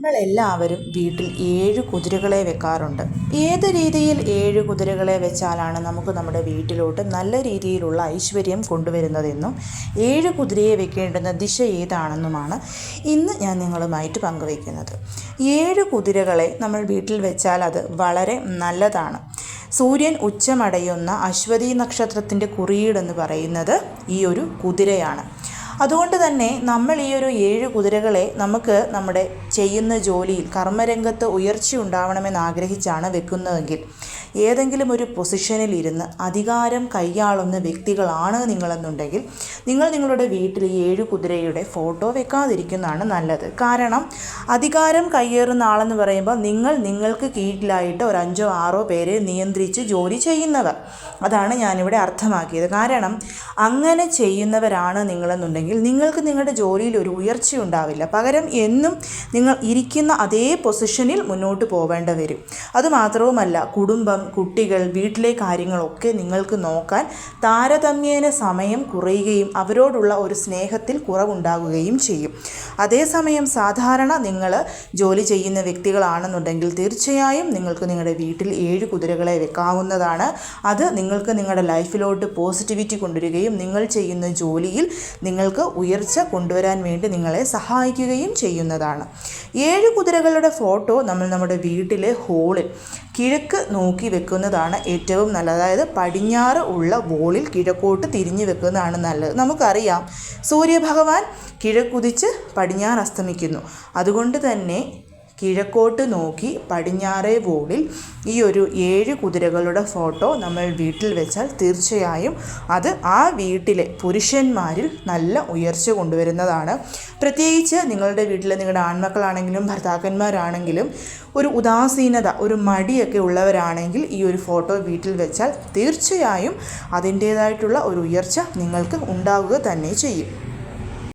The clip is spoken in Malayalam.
നമ്മളെല്ലാവരും വീട്ടിൽ 7 കുതിരകളെ വെക്കാറുണ്ട്. ഏത് രീതിയിൽ 7 കുതിരകളെ വെച്ചാലാണ് നമുക്ക് നമ്മുടെ വീട്ടിലോട്ട് നല്ല രീതിയിലുള്ള ഐശ്വര്യം കൊണ്ടുവരുന്നതെന്നും 7 കുതിരയെ വെക്കേണ്ടുന്ന ദിശ ഏതാണെന്നുമാണ് ഇന്ന് ഞാൻ നിങ്ങളുമായിട്ട് പങ്കുവയ്ക്കുന്നത്. 7 കുതിരകളെ നമ്മൾ വീട്ടിൽ വെച്ചാൽ അത് വളരെ നല്ലതാണ്. സൂര്യൻ ഉച്ചമടയുന്ന അശ്വതി നക്ഷത്രത്തിൻ്റെ കുറിയീടെന്ന് പറയുന്നത് ഈ ഒരു കുതിരയാണ്. അതുകൊണ്ട് തന്നെ നമ്മൾ ഈ ഒരു 7 കുതിരകളെ നമുക്ക് നമ്മുടെ ചെയ്യുന്ന ജോലിയിൽ കർമ്മരംഗത്ത് ഉയർച്ച ഉണ്ടാവണമെന്ന് ആഗ്രഹിച്ചാണ് വെക്കുന്നതെങ്കിൽ, ഏതെങ്കിലും ഒരു പൊസിഷനിൽ ഇരുന്ന് അധികാരം കൈയാളുന്ന വ്യക്തികളാണ് നിങ്ങളെന്നുണ്ടെങ്കിൽ നിങ്ങൾ നിങ്ങളുടെ വീട്ടിൽ 7 കുതിരയുടെ ഫോട്ടോ വെക്കാതിരിക്കുന്നതാണ് നല്ലത്. കാരണം അധികാരം കയ്യേറുന്ന ആളെന്ന് പറയുമ്പോൾ നിങ്ങൾക്ക് കീഴിലായിട്ട് ഒരു 5-6 പേരെ നിയന്ത്രിച്ച് ജോലി ചെയ്യുന്നവർ, അതാണ് ഞാനിവിടെ അർത്ഥമാക്കിയത്. കാരണം അങ്ങനെ ചെയ്യുന്നവരാണ് നിങ്ങളെന്നുണ്ടെങ്കിൽ നിങ്ങൾക്ക് നിങ്ങളുടെ ജോലിയിൽ ഒരു ഉയർച്ച ഉണ്ടാവില്ല. പകരം എന്നും നിങ്ങൾ ഇരിക്കുന്ന അതേ പൊസിഷനിൽ മുന്നോട്ട് പോവേണ്ടി വരും. അതുമാത്രവുമല്ല, കുടുംബം, കുട്ടികൾ, വീട്ടിലെ കാര്യങ്ങളൊക്കെ നിങ്ങൾക്ക് നോക്കാൻ താരതമ്യേന സമയം കുറയുകയും അവരോടുള്ള ഒരു സ്നേഹത്തിൽ കുറവുണ്ടാകുകയും ചെയ്യും. അതേസമയം സാധാരണ നിങ്ങൾ ജോലി ചെയ്യുന്ന വ്യക്തികളാണെന്നുണ്ടെങ്കിൽ തീർച്ചയായും നിങ്ങൾക്ക് നിങ്ങളുടെ വീട്ടിൽ 7 കുതിരകളെ വെക്കാവുന്നതാണ്. അത് നിങ്ങൾക്ക് നിങ്ങളുടെ ലൈഫിലോട്ട് പോസിറ്റിവിറ്റി കൊണ്ടുവരികയും നിങ്ങൾ ചെയ്യുന്ന ജോലിയിൽ നിങ്ങൾക്ക് ഉയർച്ച കൊണ്ടുവരാൻ വേണ്ടി നിങ്ങളെ സഹായിക്കുകയും ചെയ്യുന്നതാണ്. 7 കുതിരകളുടെ ഫോട്ടോ നമ്മൾ നമ്മുടെ വീട്ടിലെ ഹോളിൽ കിഴക്ക് നോക്കി വെക്കുന്നതാണ് ഏറ്റവും നല്ലത്. അതായത് പടിഞ്ഞാറ് ഉള്ള വോളിൽ കിഴക്കോട്ട് തിരിഞ്ഞു വെക്കുന്നതാണ് നല്ലത്. നമുക്കറിയാം, സൂര്യഭഗവാൻ കിഴക്കുതിച്ച് പടിഞ്ഞാറ് അസ്തമിക്കുന്നു. അതുകൊണ്ട് തന്നെ കിഴക്കോട്ട് നോക്കി പടിഞ്ഞാറേ വോളിൽ ഈ ഒരു 7 കുതിരകളുടെ ഫോട്ടോ നമ്മൾ വീട്ടിൽ വെച്ചാൽ തീർച്ചയായും അത് ആ വീട്ടിലെ പുരുഷന്മാരിൽ നല്ല ഉയർച്ച കൊണ്ടുവരുന്നതാണ്. പ്രത്യേകിച്ച് നിങ്ങളുടെ വീട്ടിൽ നിങ്ങളുടെ ആൺമക്കളാണെങ്കിലും ഭർത്താക്കന്മാരാണെങ്കിലും ഒരു ഉദാസീനത, ഒരു മടിയൊക്കെ ഉള്ളവരാണെങ്കിൽ ഈ ഒരു ഫോട്ടോ വീട്ടിൽ വെച്ചാൽ തീർച്ചയായും അതിൻ്റേതായിട്ടുള്ള ഒരു ഉയർച്ച നിങ്ങൾക്ക് ഉണ്ടാവുക തന്നെ ചെയ്യും.